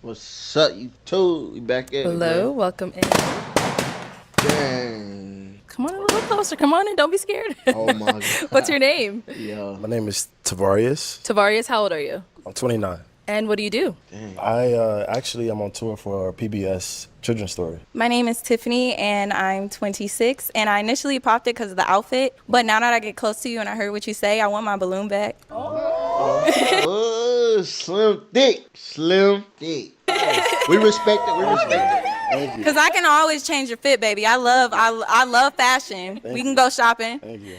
What's up, you two? We back at it, Hello, man. welcome in. Dang. Come on a little closer. Come on in. Don't be scared. Oh my What's your god. name? Yo. My name is Tavarius. Tavarius, how old are you? I'm 29. And what do you do? Dang. I'm on tour for PBS Children's Story. My name is Tiffany, and I'm 26. And I initially popped it because of the outfit, but now that I get close to you and I heard what you say, I want my balloon back. Oh, slim thick. Slim thick. We respect it. We respect it. Thank you. Cause I can always change your fit, baby. I love fashion. We can go shopping. Thank you.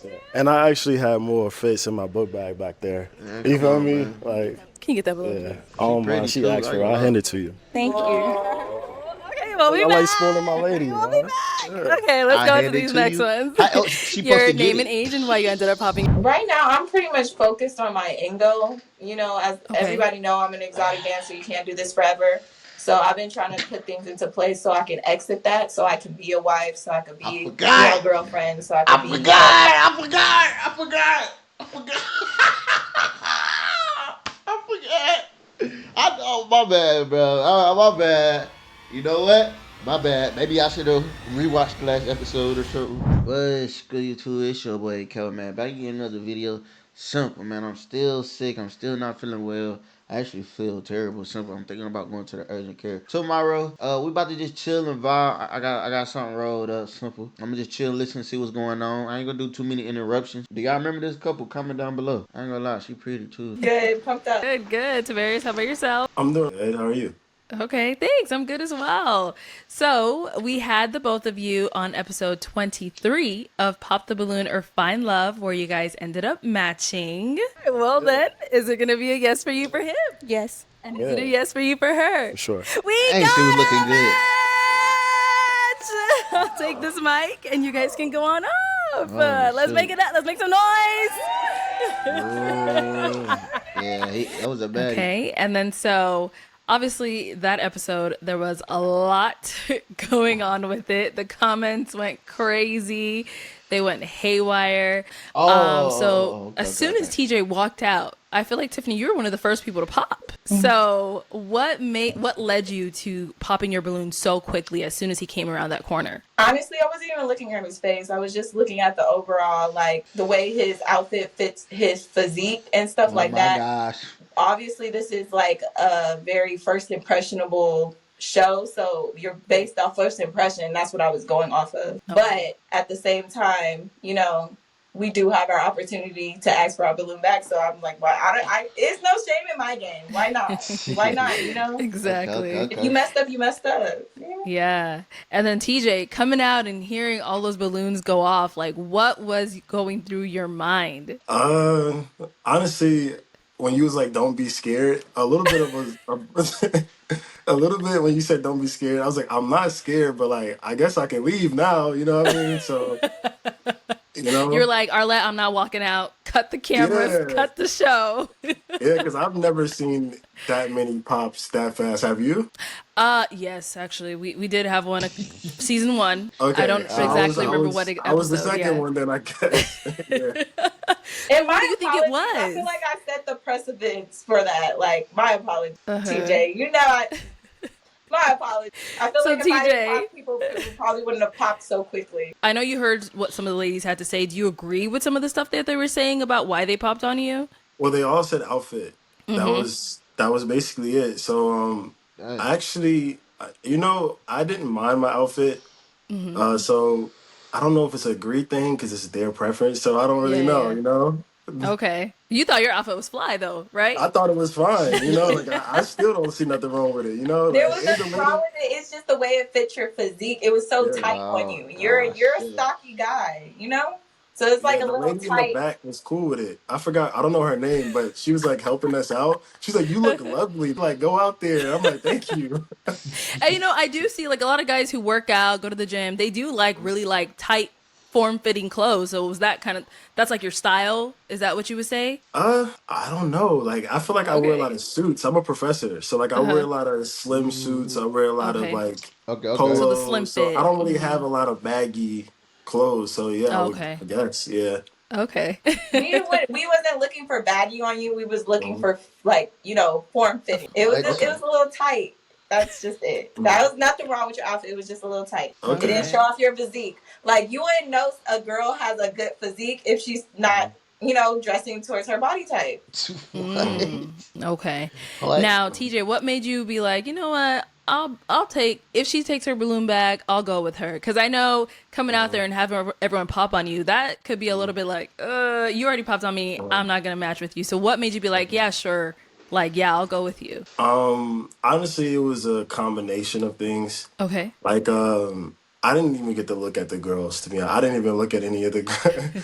Yeah. And I actually had more fits in my book bag back there. Man, You come feel on, me? man. Like, Can you get that balloon? yeah. I don't pretty mind. She too, asked I for it. ain't I'll gonna hand it to you. Thank you. Okay, well, we I back. like spoiling my lady, We'll man. be back. Okay, let's I go hand into it these to next you. ones. How else she supposed Your to get name it? and age and why you ended up popping. Right now, I'm pretty much focused on my end goal. You know, as Okay. everybody know, I'm an exotic dancer. You can't do this forever. So I've been trying to put things into place so I can exit that, so I can be a wife, so I can I be, forgot. a girlfriend, so I can I be, forgot. I forgot. I forgot. I forgot. I forgot. My bad, bro. My bad. You know what? My bad. Maybe I should have rewatched the last episode or something. But screw you too. It's your boy Kelvin, man. Back again, another video. Simple, man. I'm still sick. I'm still not feeling well. I actually feel terrible. Simple. I'm thinking about going to the urgent care tomorrow. We about to just chill and vibe. I got something rolled up. Simple. I'm gonna just chill, listen, see what's going on. I ain't gonna do too many interruptions. Do y'all remember this couple? Comment down below. I ain't gonna lie, she pretty too. good, pumped up. Good, good. Tavarius, how about yourself? I'm doing good. How are you? Okay, thanks. I'm good as well. So, we had the both of you on episode 23 of Pop the Balloon or Find Love, where you guys ended up matching. Well, then, is it going to be a yes for you for him? Yes. And is it a yes for you for her? For sure. We Dang, got she was a looking good. match! I'll take this mic and you guys can go on off. Let's shoot. make it up. Let's make some noise. Yeah, that was a baddie. Okay, and then so obviously that episode there was a lot going on with it. The comments went crazy. They went haywire. As soon as TJ walked out, I feel like Tiffany, you were one of the first people to pop. So what led you to popping your balloon so quickly as soon as he came around that corner? Honestly, I wasn't even looking at his face. I was just looking at the overall, like, the way his outfit fits his physique and stuff like that. Gosh. Obviously, this is like a very first impressionable show, so you're based off first impression. That's what I was going off of. But at the same time, you know, we do have our opportunity to ask for our balloon back. So I'm like, why? It's no shame in my game. Why not? Why not? You know, Exactly. Okay. if you messed up, you messed up. Yeah. And then TJ coming out and hearing all those balloons go off, like what was going through your mind? Honestly, when you was like, "Don't be scared," a little bit of a little bit when you said, "Don't be scared," I was like, "I'm not scared," but like, I guess I can leave now. You know what I mean? So, You're like, Arlette, I'm not walking out. Cut the cameras, Yeah. cut the show. Yeah, because I've never seen that many pops that fast. Have you? Yes, actually, we did have one, season 1. Okay, I don't exactly remember what episode. I was the second yeah. one, then I guess. Yeah. And What my do you think it apologies, I was? feel like I set the precedence for that. Like, my apologies, Uh-huh. TJ. You're not. My apologies. I feel So, like if I TJ. didn't pop, people probably wouldn't have popped so quickly. I know you heard what some of the ladies had to say. Do you agree with some of the stuff that they were saying about why they popped on you? Well, they all said outfit. That was basically it. So, Dang. actually, I didn't mind my outfit. So I don't know if it's a great thing because it's their preference. So I don't really know. Yeah. You know, Okay. You thought your outfit was fly, though, right? I thought it was fine. You know, like I still don't see nothing wrong with it. You know, There like, was ain't nothing the wrong lady- with it. It's just the way it fits your physique. It was so Yeah. tight on you. Oh, You're a shit. stocky guy, you know? So it's like Yeah, a the little lady in the tight. back was cool with it. I forgot. I don't know her name, but she was like helping us out. She's like, "You look lovely. Like, go out there." I'm like, "Thank you." And I do see like a lot of guys who work out, go to the gym, they do like really like tight form-fitting clothes. So was that that's like your style? Is that what you would say? I don't know. Like, I feel like I wear a Okay. lot of suits. I'm a professor, so like I wear a lot of slim suits. I wear a lot of Okay. like Okay. polos. So the slim So fit. I don't really have a lot of baggy clothes. So yeah, Oh, okay. I guess yeah. Okay. We wasn't looking for baggy on you. We was looking Mhm. for like, form fitting. What? It was a little tight. That's just it. That was nothing wrong with your outfit. It was just a little tight. It Okay. didn't show Okay. off your physique. Like you wouldn't know a girl has a good physique if she's not, dressing towards her body type. What? Mhm. Mm, okay. What? Now, TJ, what made you be like, you know what? I'll take if she takes her balloon bag, I'll go with her. Cause I know coming out there and having everyone pop on you, that could be a little bit like, you already popped on me. I'm not gonna match with you. So what made you be like, yeah, sure, like yeah, I'll go with you. Honestly, it was a combination of things. Okay. Like, I didn't even get to look at the girls, to be honest. I didn't even look at any of the,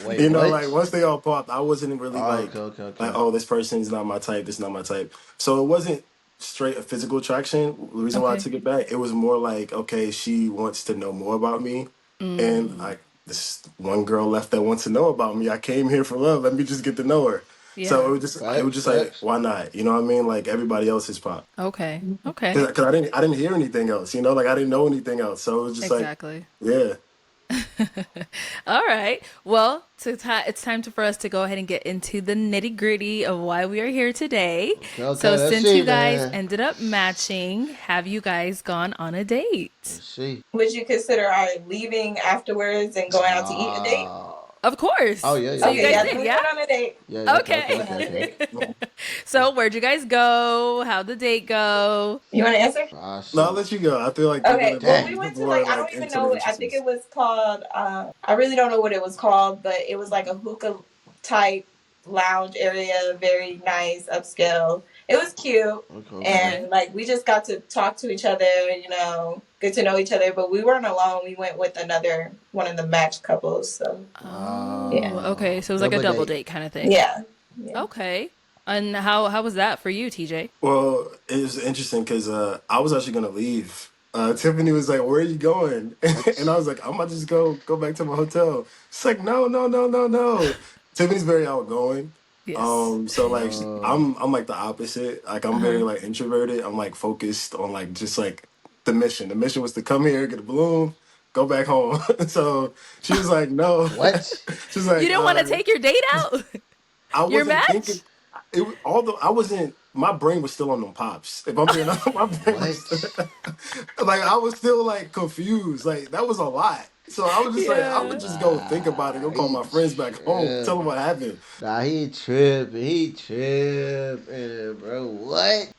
Wait, like what? once they all popped, I wasn't really Oh, okay, okay, like, okay. oh, this person's not my type. This is not my type. So it wasn't straight a physical attraction. The reason why I Okay. took it back, it was more like, okay, she wants to know more about me. And Mm, this one girl left that wants to know about me. I came here for love. Let me just get to know her. So yeah. it was Facts, just like, facts. why not? You know what I mean? Like everybody else is pop. Okay. Okay. Cause I didn't hear anything else, like I didn't know anything else. So it was just like, Exactly. yeah. All right. Well, it's time for us to go ahead and get into the nitty gritty of why we are here today. Okay, So, okay, let's since see, you guys man. ended up matching, have you guys gone on a date? Let's see. Would you consider our leaving afterwards and going out to eat a date? Uh, Of oh, course. yeah, So, yeah, you yeah, Okay, guys yeah, yeah. did, then we yeah? went on a date. Yeah, yeah, okay, okay, We Okay. went okay, on a okay. date. So, where'd you guys go? How'd the date go? You want to answer? Ah, No, I'll shoot. let you go. I feel like you're Okay, gonna well, be we Dang. went to more like, I like don't even into the know, I think entrances. it was called, I really don't know what it was called, but it was like a hookah type lounge area, very nice, upscale. It was cute. Okay, okay. Okay. And like, we just got to talk to each other, get to know each other, but we weren't alone. We went with one of the match couples. So, yeah. Oh, okay. So, it was like a Double double date. date kind of thing. Yeah. Yeah. Okay. And how was that for you, TJ? Well, it was interesting because I was actually gonna leave. Tiffany was like, "Where are you going?" And I What? was like, "I'm gonna just go back to my hotel." She's like, "No, no, no, no, no." Tiffany's very outgoing. Yes. So like Uh, I'm like the opposite. Like I'm very Uh-huh. like introverted. I'm like focused on like just like the mission. The mission was to come here, get a balloon, go back home. So she was like, "No." what? She's You like, didn't want to take your date out? I Your wasn't thinking. match? Although I wasn't, my brain was still on them pops. If I'm being honest, my brain was What? still, like I was still like confused. Like that was a lot. So I was just like, I would Yeah. just go think about it. Go call He my friends back home, tell them tripping. what happened. Nah, he tripping. He tripping, bro. What?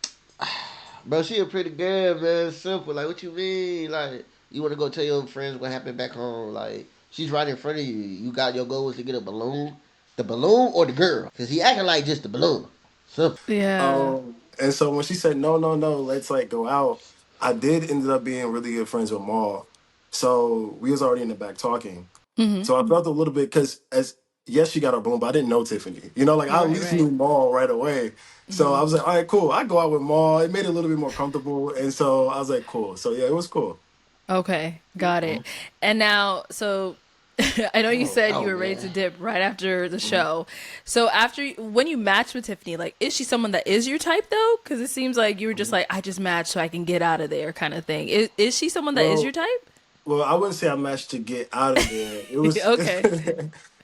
Bro, she a pretty girl, man. Simple. Like, what you mean? Like, you want to go tell your friends what happened back home? Like, she's right in front of you. You got your goal was to get a balloon. The balloon or the girl? Because he acting like just the balloon. Simple. Yeah. And so when she said no, no, no, let's like go out, I did ended up being really good friends with Maul. So we was already in the back talking. Hmm. So I felt a little bit because as yes, she got her balloon, but I didn't know Tiffany. Like I at Right, least right. knew Maul right away. So Hmm. I was like, all right, cool. I go out with Maul. It made it a little bit more comfortable, and so I was like, cool. So yeah, it was cool. Okay, got it. And now, so I know you Oh, said you oh were ready to man. dip right after the Mhm. show. So when you matched with Tiffany, like, is she someone that is your type though? Because it seems like you were just like, I just matched so I can get out of there, kind of thing. Is she someone that is your Well, type? I wouldn't say I matched to get out of there. It was, Okay,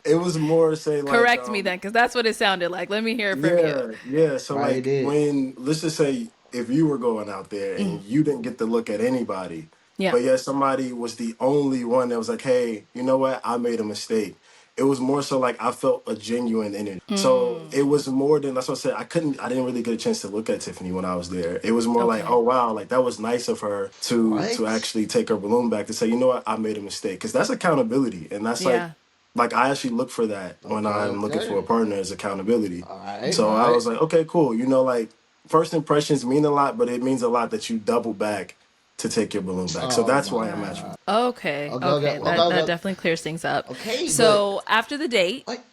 it was more say like, correct me then, because that's what it sounded like. Let me hear it from you. yeah, yeah. So Right, he like did. when let's just say if you were going out there and you didn't get to look at anybody, Yeah. but yet somebody was the only one that was like, hey, you know what? I made a mistake. It was more so like I felt a genuine energy. So Mm, it was more than that's what I said. I didn't really get a chance to look at Tiffany when I was there. It was more like, okay. oh wow, like that was nice of her to What? actually take her balloon back to say, you know what, I made a mistake. Because that's accountability. And that's Yeah. like I actually look for that when Okay, I'm looking for a okay. partner is accountability. All right, So all I right. was like, okay, cool. Like first impressions mean a lot, but it means a lot that you double back to take your balloon back. So Oh that's my why I'm Right. actually. god. Okay. Okay, okay, Okay. okay, That okay. definitely clears things up. Okay, but So after the date, what?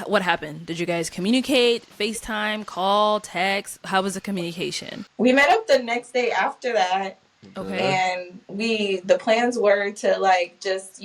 what happened? Did you guys communicate, FaceTime, call, text? How was the communication? We met up the next day after that, Okay. Okay. and the plans were to like just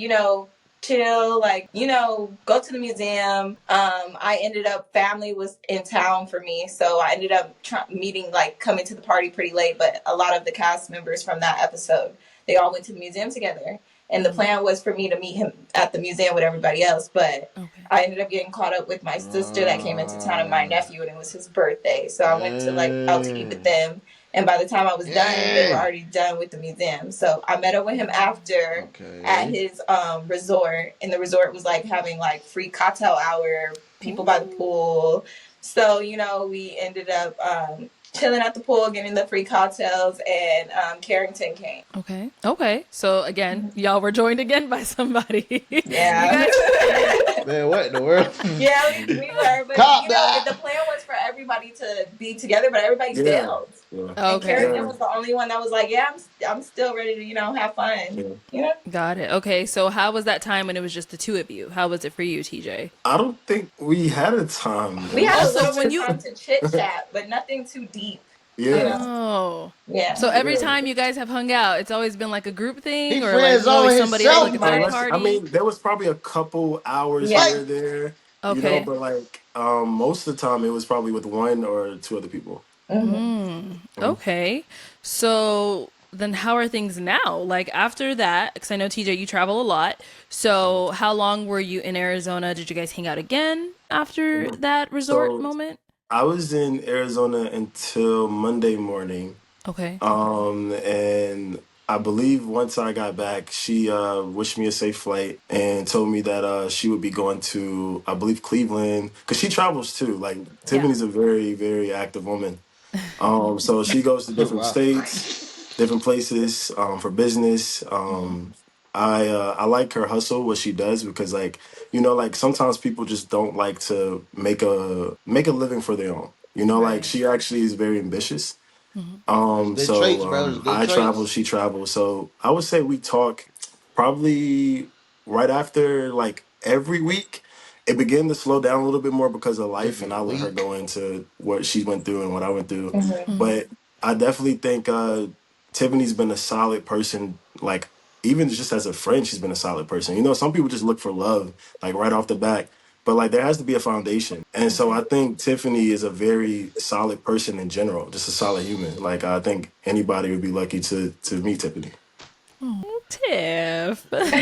chill, like go to the museum. I ended up family was in town for me, so I ended up meeting, like, coming to the party pretty late, but a lot of the cast members from that episode, they all went to the museum together. And the plan was for me to meet him at the museum with everybody else, but Okay. I ended up getting caught up with my sister that came into town and my nephew, and it was his birthday. So I went to like out to eat with them. And by the time I was done, they were already done with the museum. So I met up with him after at his resort, and the resort was like having like free cocktail hour, people by the pool. So we ended up chilling at the pool, getting the free cocktails, and Carrington came. Okay. So again, y'all were joined again by somebody. Yeah. You guys. Man, what in the world? Yeah, we were. But the plan was for everybody to be together, but everybody bailed. Yeah. And Carrington was the only one that was like, "Yeah, I'm still ready to have fun." Got it. Okay. So how was that time when it was just the two of you? How was it for you, TJ? I don't think we had a time. We had Also, a little when bit of time to chit chat, but nothing too deep. Yeah. Oh. Yeah. So every time you guys have hung out, it's always been like a group thing, He or like friends there's always on somebody himself, like a third man. party. I mean, there was probably a couple hours Yeah. here or there, Okay. but like most of the time it was probably with one or two other people. Okay. So then how are things now? Like after that, because I know TJ, you travel a lot. So how long were you in Arizona? Did you guys hang out again after that resort So moment? I was in Arizona until Monday morning. Okay. And I believe once I got back, she wished me a safe flight and told me that she would be going to, I believe, Cleveland, because she travels too. Like Tiffany's a very, very active woman. So she goes to different Wow. states, different places for business. I like her hustle, what she does, because like like sometimes people just don't like to make a living for their own. Like Right. she actually is very ambitious. Good traits, bro. It's good I travel, traits. she travels. So I would say we talk probably right after like every week. It began to slow down a little bit more because of life, and Every I'll let her week. go into what she went through and what I went through. Mm-hmm. But I definitely think Tiffany's been a solid person. Like even just as a friend, she's been a solid person. Some people just look for love like right off the bat, but like there has to be a foundation. And so I think Tiffany is a very solid person in general, just a solid human. Like I think anybody would be lucky to meet Tiffany. Tiff. Look,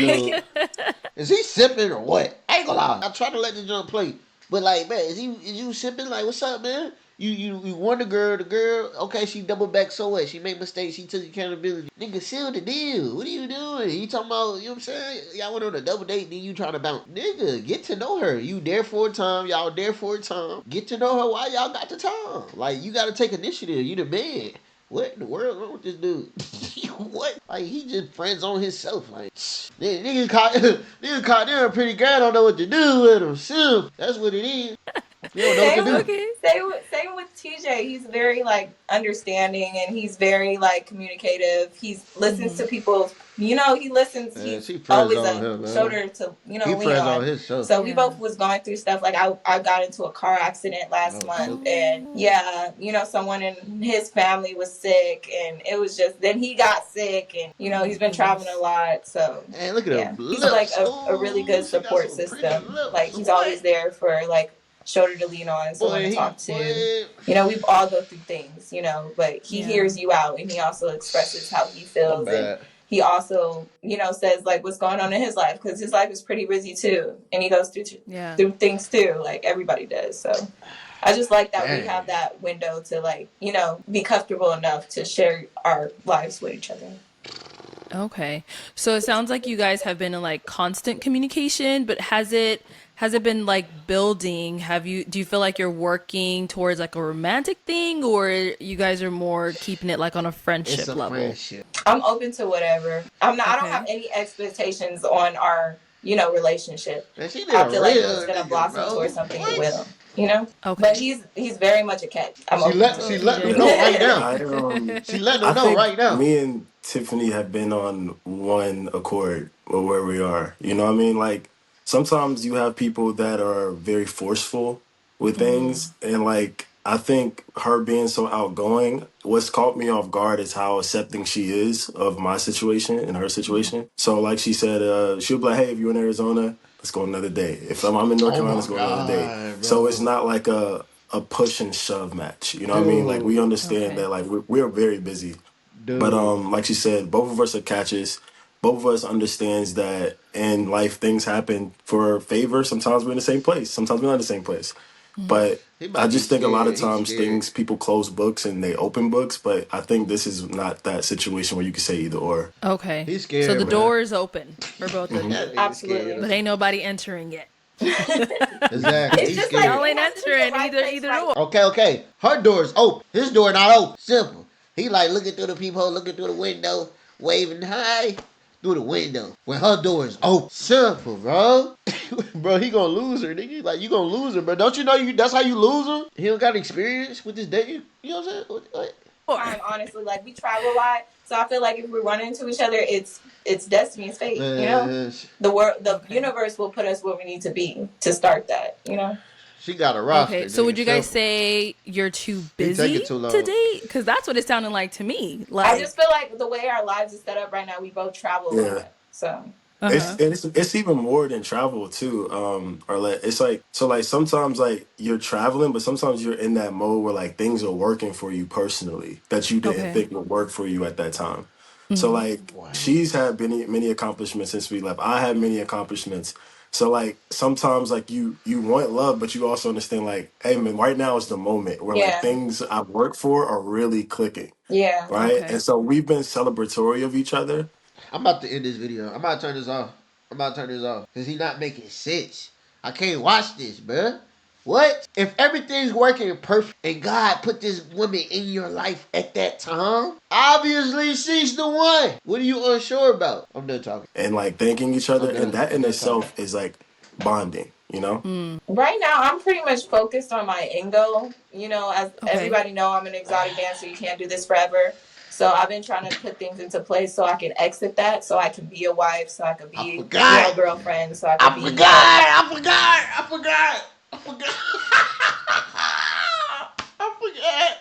is he sipping or what? I ain't gonna lie. I try to let the joint play, but like, man, is you sipping? Like, what's up, man? You won the girl. Okay, she double back. So what? She made mistakes. She took accountability. Nigga, seal the deal. What are you doing? You talking about? You know what I'm saying? Y'all went on a double date. Then you trying to bounce. Nigga, get to know her. You there for a time. Y'all there for a time. Get to know her while y'all got the time. Like you got to take initiative. You the man. What in the world wrong with this dude? What? Like he just friends on himself. Like niggas caught niggas caught them a pretty girl. Don't know what to do with him. Shoot, that's what it is. You don't know what to Same do. with, same with TJ. He's very like understanding, and he's very like communicative. He listens to people. He listens. Man, He's she friends always on a him, man. shoulder to He lean friends on on. his show. So we both was going through stuff. Like I got into a car accident last month, and someone in his family was sick, and it was just then he got sick, and he's been traveling a lot. So Man, look at yeah, them he's lips. like a really good She got support some pretty system. lips. Like he's What? always there for like shoulder to lean on, someone Boy, to he talk to. boy. We all go through things, but he Yeah. hears you out, and he also expresses how he I'm feels, and bad. he also, says like what's going on in his life, because his life is pretty busy too, and he goes through things too, like everybody does. So I just like that we have that window to like, be comfortable enough to share our lives with each other. Okay. So it sounds like you guys have been in like constant communication, but has it been like building? Do you feel like you're working towards like a romantic thing, or you guys are more keeping it like on a friendship It's a level? friendship. I'm open to whatever. I don't Okay. have any expectations on our, relationship. Man, she did I a feel like if real it's gonna nigga, blossom bro. towards something, it What? will. Okay. But he's very much a catch. I'm She open let to she it. letting TJ. them know right now. She letting I them know think right now. me and Tiffany have been on one accord with where we are. You know what I mean? Like sometimes you have people that are very forceful with things, and like I think her being so outgoing, what's caught me off guard is how accepting she is of my situation and her situation. So like she said, she'll be like, "Hey, if you're in Arizona, let's go another day. If I'm in North Oh Carolina, my let's go another day." god, So it's bro. not like a push and shove match. You know what I mean? Like we Dude. understand Okay. that like we're very busy, but Dude. like she said, both of us are catches. both of us understands that in life things happen for a favor. Sometimes we're in the same place. Sometimes we're not in the same place. But He I might be just think a lot of scared. He's times scared. things people close books and they open books. But I think this is not that situation where you can say either or. Okay. He's So the scared, bro. door is open for both of you, That nigga Absolutely. scared. but ain't nobody entering yet. Exactly. It's He's just like Y'all scared. ain't you have to be in the entering right either place, either right? door. Okay. Her door is open. His door not open. Simple. He like looking through the peephole, looking through the window, waving hi through the window. When her door is open. Simple, bro. Bro, he gonna lose her, nigga. Like, you gonna lose her, bro. Don't you know that's how you lose her? He don't got experience with this dating. You know what I'm saying? What? Time, honestly, like we travel a lot, so I feel like if we run into each other, it's destiny, it's fate. You know, Man, the world, the Okay. universe will put us where we need to be to start that. You know. she got a roster, Okay. So would nigga. you guys Simple. say you're too He taking busy too to long. date? Because that's what it sounded like to me. I Like, just feel like the way our lives is set up right now, we both travel a Yeah. lot, so uh-huh. It's even more than travel too. Or like it's like so like sometimes like you're traveling, but sometimes you're in that mode where like things are working for you personally that you didn't Okay. think would work for you at that time. So Hmm. like What? she's had many accomplishments since we left. I had many accomplishments. So like sometimes like you want love, but you also understand like, hey man, right now is the moment where like yeah, things I work for are really clicking, yeah. right? Okay. And so we've been celebratory of each other. I'm about to end this video. I'm about to turn this off. I'm about to turn this off. Because he not making sense. I can't watch this, bruh. What? If everything's working perfect and God put this woman in your life at that time, obviously she's the one. What are you unsure about? I'm done talking. And like thanking each other, I'm and done. that I'm in done talking. itself is like bonding, you know. Right now, I'm pretty much focused on my end goal. You know, as Okay. everybody know, I'm an exotic dancer. You can't do this forever. So I've been trying to put things into place so I can exit that, so I can be a wife, so I can I be, forgot. a girlfriend, so I can I be, forgot. I forgot. I forgot. I forgot. I forgot.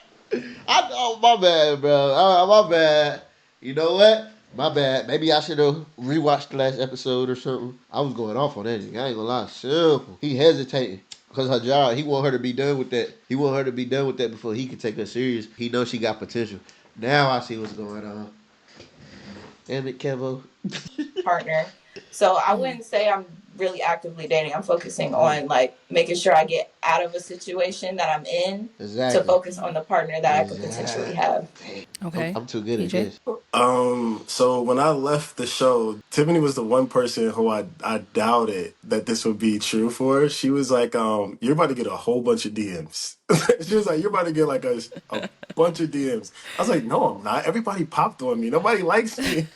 Oh, my bad, bro. My bad. You know what? My bad. Maybe I should have rewatched the last episode or something. I was going off on that nigga. I ain't gonna lie. Simple. He hesitating. Because her job, he want her to be done with that. He want her to be done with that before he can take her serious. He knows she got potential. Now I see what's going on. Damn it, Kevo. partner. So I Mm. wouldn't say I'm really actively dating. I'm focusing on like making sure I get out of a situation that I'm in to Exactly. focus on the partner that I could potentially have. Exactly. Okay. I'm too good at PJ. this. So when I left the show, Tiffany was the one person who I doubted that this would be true for. She was like, you're about to get a whole bunch of DMs. She was like, you're about to get like a bunch of DMs. I was like, no, I'm not. Everybody popped on me. Nobody likes me.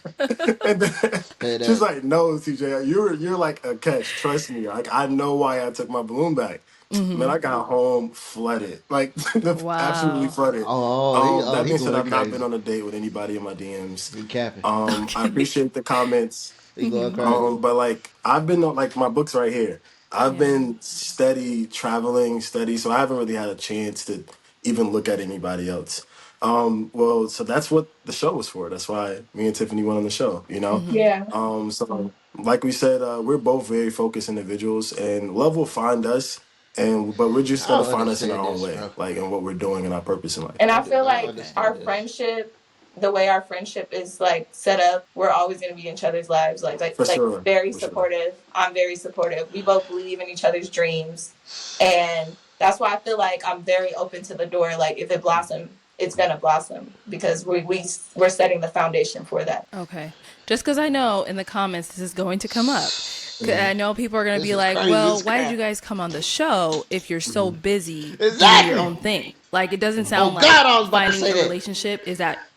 And then Hey, she's that. like, no, TJ, you're like a catch. Trust me. Like I know why I took my balloon back. Man, I got home flooded, like absolutely Wow. flooded. That He being said, going I've not been crazy. on a date with anybody in my DMs. He capping. I Okay. appreciate the comments. He going crazy. But like I've been on like my book's right here. I've Yeah. been steady traveling, steady, so I haven't really had a chance to even look at anybody else. Well, so that's what the show was for. That's why me and Tiffany went on the show, you know? Hmm. Yeah. So like we said, we're both very focused individuals and love will find us but we're just I gonna don't find us in our understand own this, way, bro. like in what we're doing and our purpose in life. And I I do feel not like Okay. our understand this. friendship, the way our friendship is like set up, we're always going to be in each other's lives. For Like sure. very For sure. supportive. I'm very supportive. We both believe in each other's dreams, and that's why I feel like I'm very open to the door. Like if it blossom, it's gonna blossom because we're setting the foundation for that. Okay. Just because I know in the comments this is going to come up. 'Cause I know people are going to This be is like, crazy. well, This is why did you crap. guys come on the show if you're so busy doing your Exactly. own thing? Like, it doesn't sound Oh like God, I was about to finding say a that. relationship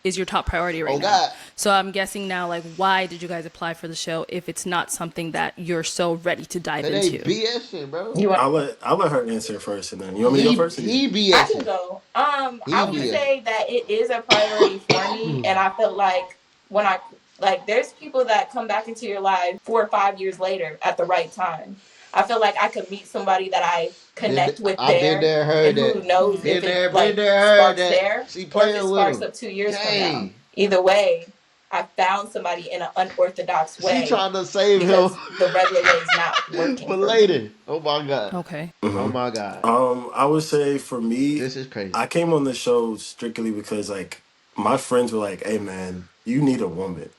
is your top priority right Oh now. God. So I'm guessing now, like, why did you guys apply for the show if it's not something that you're so ready to dive And they into? BSing, bro. You want? I'll let her answer first, and then you want me to go first? Or you? He I can BSing. go. He I would Okay. BSing. say that it is a priority for me, and I feel like when I like, there's people that come back into your life 4 or 5 years later at the right time. I feel like I could meet somebody that I connect with I've been there, there, heard and that. who knows if Been it there, been like there, heard sparks that. there She or if it playing with sparks him. up 2 years from now. Dang. Either way, I found somebody in an unorthodox She way trying to save him because the regular way is not working for for me. later. Oh my God. Okay. Oh Hmm. my God. I would say for me, This is crazy. I came on the show strictly because like my friends were like, "Hey man, you need a woman."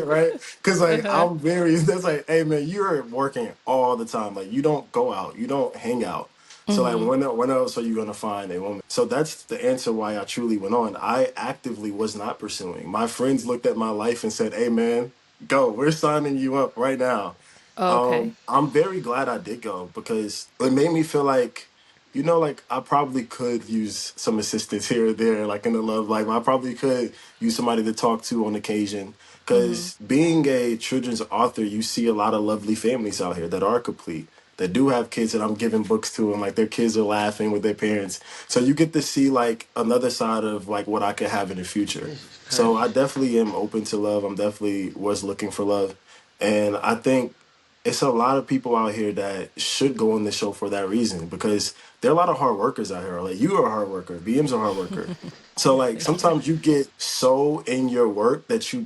right? Because like I'm very that's like, hey man, you're working all the time. Like you don't go out, you don't hang out. So like when else are you gonna find a woman? So that's the answer why I truly went on. I actively was not pursuing. My friends looked at my life and said, "Hey man, go. We're signing you up right now." Okay. I'm very glad I did go because it made me feel like, like I probably could use some assistance here or there, like in the love life. I probably could use somebody to talk to on occasion. Because being a children's author, you see a lot of lovely families out here that are complete, that do have kids that I'm giving books to, and like their kids are laughing with their parents. So you get to see like another side of like what I could have in the future. This is So I crazy. definitely am open to love. I'm definitely was looking for love. And I think it's a lot of people out here that should go on the show for that reason because there are a lot of hard workers out here. Like you are a hard worker, BM's a hard worker. So like Thank you. sometimes you get so in your work that you're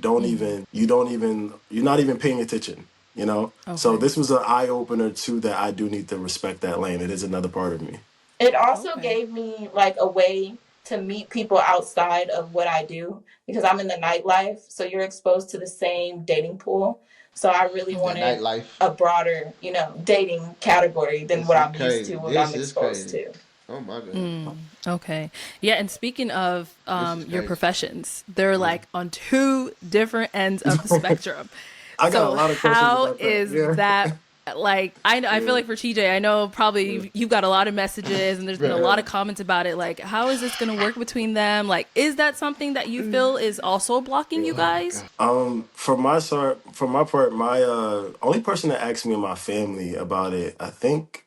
not even paying attention, you know? So Okay. this was an eye opener too that I do need to respect that lane. It is another part of me. It also Okay. gave me like a way to meet people outside of what I do because I'm in the nightlife. So you're exposed to the same dating pool. So I really The wanted nightlife. a broader, dating category than This what is I'm used to, crazy. what I'm This is exposed crazy. to. Oh my god. Okay. Yeah, and speaking of This is your crazy. professions, they're like on two different ends of the spectrum. I got a So lot of questions how about that. is Yeah. that like I feel Yeah. like for TJ, I know probably Yeah. you've got a lot of messages and there's been a Bruh. lot of comments about it. Like, how is this gonna work between them? Like, is that something that you feel is also blocking you Yeah. Oh my guys? god. For my part, my only person that asked me in my family about it, I think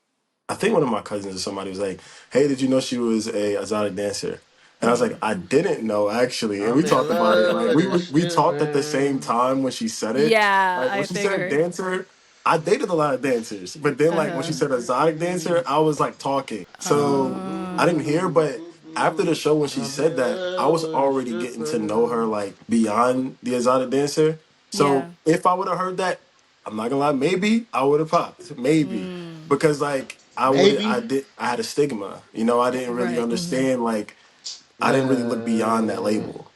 one of my cousins or somebody was like, "Hey, did you know she was a exotic dancer?" And I was like, "I didn't know actually." And we I'm in talked about it. love Like with we the were, we talked at the same stripper. time when she said it. Yeah, Like when I she said figured. dancer, I dated a lot of dancers, but then like when she said exotic dancer, I was like talking. So I didn't hear, but after the show when she I'm said in that, I love was with a already getting to know her stripper. like beyond the exotic dancer. So Yeah. if I would have heard that, I'm not gonna lie, maybe I would have popped. Maybe. Because like Maybe. I had a stigma. I didn't really Right. understand like I didn't really look beyond that Uh, label.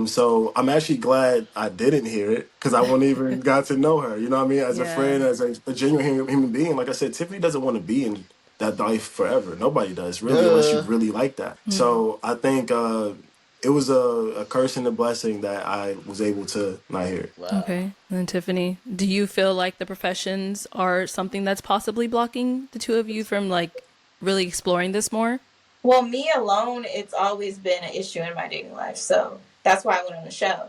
So I'm actually glad I didn't hear it because I wouldn't even got to know her. You know what I mean? As a Yeah. friend, as a genuine human being. Like I said, Tiffany doesn't want to be in that life forever. Nobody does, really, unless you duh. really like that. So I think it was a curse and a blessing that I was able to not hear it. Wow. Okay. And then Tiffany, do you feel like the professions are something that's possibly blocking the two of you from like really exploring this more? Well, me alone, it's always been an issue in my dating life. So that's why I went on the show.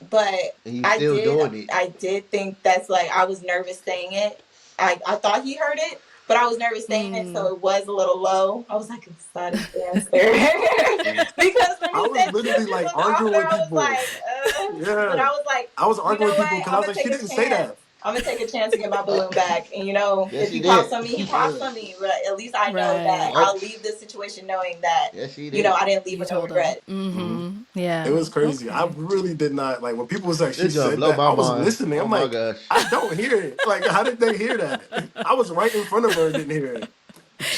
But And you I still did, doing it. I did think that's like, I was nervous saying it. I thought he heard it, but I was nervous saying it. So it was a little low. I was like, exotic dancer. Because when I he was said literally like children's arguing author, with I was people. like, but Yeah. I was like, I was you arguing know with people what? because I I'm was gonna like, she take a didn't say chance. that. I'm gonna take a chance to get my balloon back. And Yes, if he he pops did. on me, he pops on me. But at least I know that Right. Oh, I'll leave this situation knowing that, yes, he did. I didn't leave You with no told him. regret. Mhm. It Yeah. was crazy. I Okay. really did not like when people was like, she This gonna said blow that. my I was mind. listening. Oh I'm my like, gosh. I don't hear it. Like, how did they hear that? I was right in front of her and didn't hear it.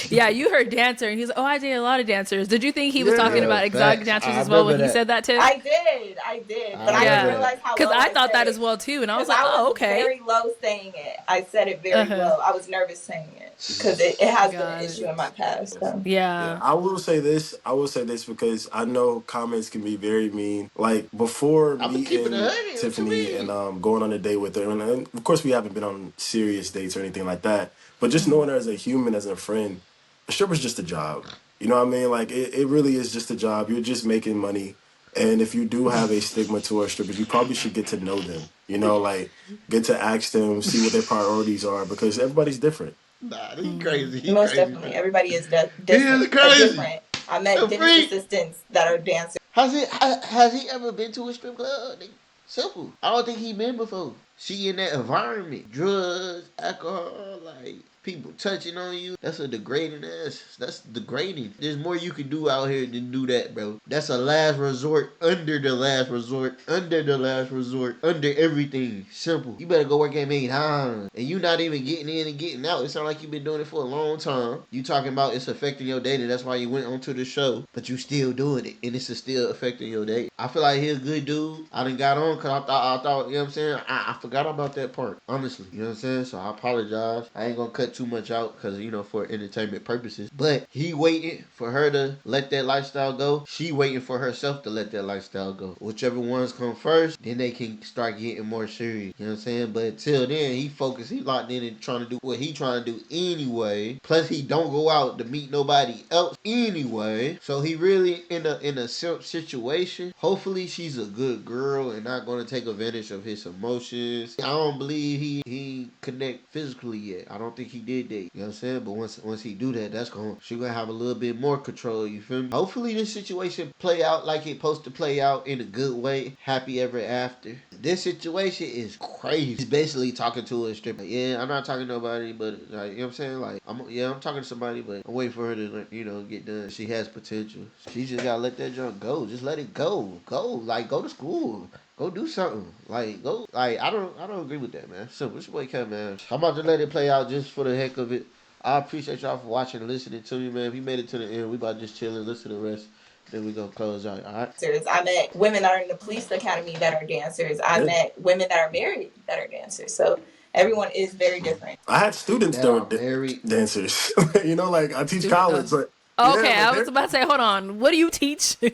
Yeah, you heard dancer, and he's like, "Oh, I date a lot of dancers." Did you think he was talking Yeah. Yeah, about exotic facts. dancers I as well when remember he that. said that, Tiff? I did, but I I didn't remember Yeah, realize that. how because low I I thought said that as it. well too, and I was Because like, I "Oh, was okay." very low saying it. I said it Uh very huh. low. I was nervous saying it because it has been an Got issue it. in my past. So. Yeah, Yeah. I will say this. I will say this because I know comments can be very mean. Like before I'm gonna keep it a meeting hundred. What you Tiffany and mean? going on a date with her, and of course we haven't been on serious dates or anything like that. But just knowing her as a human, as a friend, a stripper's just a job. You know what I mean? Like it really is just a job. You're just making money. And if you do have a stigma towards strippers, you probably should get to know them. Like get to ask them, see what their priorities are, because everybody's different. Nah, he crazy. He Most crazy, definitely, man. everybody is He is crazy. different. I met A dentist freak. assistants that are dancers. Has he ever been to a strip club? Nigga? Simple. I don't think he been before. She in that environment, drugs, alcohol, like people touching on you. That's a degrading ass. That's degrading. There's more you can do out here than do that, bro. That's a last resort, under the last resort, under the last resort, under everything. Simple. You better go work at McDonald's. And you not even getting in and getting out. It sounds like you've been doing it for a long time. You talking about it's affecting your dating. That's why you went onto the show. But you still doing it. And it's still affecting your date. I feel like he a good dude. I done got on because I thought, you know what I'm saying? I forgot about that part. Honestly. You know what I'm saying? So I apologize. I ain't gonna cut too much out because, for entertainment purposes. But he waiting for her to let that lifestyle go. She waiting for herself to let that lifestyle go. Whichever ones come first, then they can start getting more serious. You know what I'm saying? But until then, he focused, he locked in and trying to do what he trying to do anyway. Plus, he don't go out to meet nobody else anyway. So he really in a situation. Hopefully, she's a good girl and not going to take advantage of his emotions. I don't believe he connect physically yet. I don't think he did that. You know what I'm saying? But once he do that, she gonna have a little bit more control. You feel me? Hopefully, this situation play out like it's supposed to play out in a good way. Happy ever after. This situation is crazy. He's basically talking to a stripper. Yeah, I'm not talking to nobody, but like, you know what I'm saying? Like, I'm talking to somebody, but I'm waiting for her to, like, get done. She has potential. She just gotta let that junk go. Just let it go. Go to school. Go do something. Like, go. Like, I don't agree with that, man. Simple. It's your boy Kev, man. I'm about to let it play out just for the heck of it. I appreciate y'all for watching and listening to me, man. If you made it to the end, we about to just chill and listen to the rest. Then we gonna close out. All right. I met women that are in the police academy that are dancers. I Yeah. met women that are married that are dancers. So everyone is very different. I had students That that were are married. dancers. Like I teach Student. college, but yeah, Okay, like I was about to say, hold on. What do you teach? yeah,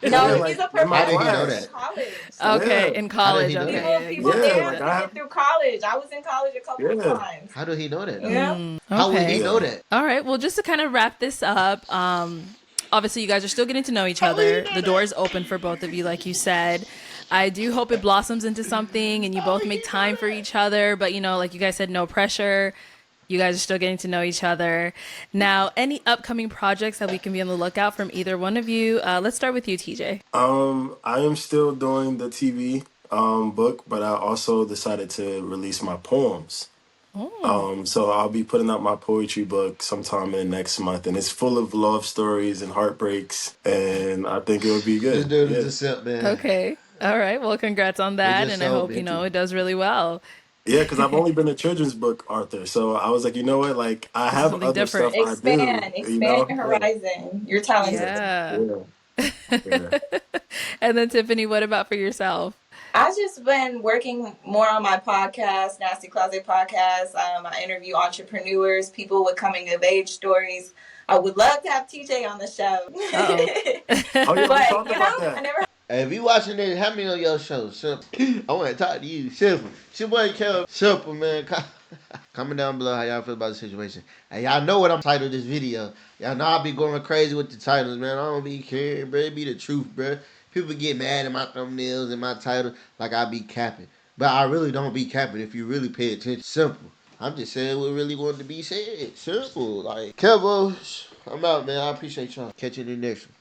No, he's like a in my How did he know professor in class. that? college. Yeah, Okay, in How did college. he know Okay, that? People yeah, people yeah, yeah, dance like yeah. I even have, through college. I was in college a couple of yeah, times. How did he know that You though? know? How would he Okay. know yeah. that? All right. Well, just to kind of wrap this up, obviously you guys are still getting to know each How would he other. know The door that? is open for both of you, like you said. I do hope it blossoms into something and you How both would he make know time for that? each other. But, like you guys said, no pressure. You guys are still getting to know each other. Now, any upcoming projects that we can be on the lookout from either one of you? Let's start with you, TJ. I am still doing the TV book, but I also decided to release my poems. So I'll be putting out my poetry book sometime in next month, and it's full of love stories and heartbreaks, and I think it'll be This good. dude is Yeah, a simp, man. Okay. All right. Well, congrats on He that. just And I sold hope, me. it does really well. yeah, because I've only been a children's book author, so I was like, you know what, like I This is have something other different. stuff I do, Expand your yeah, horizon. You're talented. yeah, Yeah. yeah, yeah. And then Tiffany, what about for yourself? I just been working more on my podcast, Nasty Closet Podcast. I interview entrepreneurs, people with coming of age stories. I would love to have TJ on the show. Uh Oh yeah, we oh. talked about I that. never Hey, if you watching this, have me on your show. Simple. I want to talk to you. Simple. It's your boy Kev. Simple, man. Comment down below how y'all feel about the situation. Hey, y'all know what I'm titled this video. Y'all know I be going crazy with the titles, man. I don't be caring, bro. It be the truth, bro. People get mad at my thumbnails and my title like I be capping. But I really don't be capping if you really pay attention. Simple. I'm just saying what really wanted to be said. Simple. Like, Kevo, I'm out, man. I appreciate y'all. Catch you in the next one.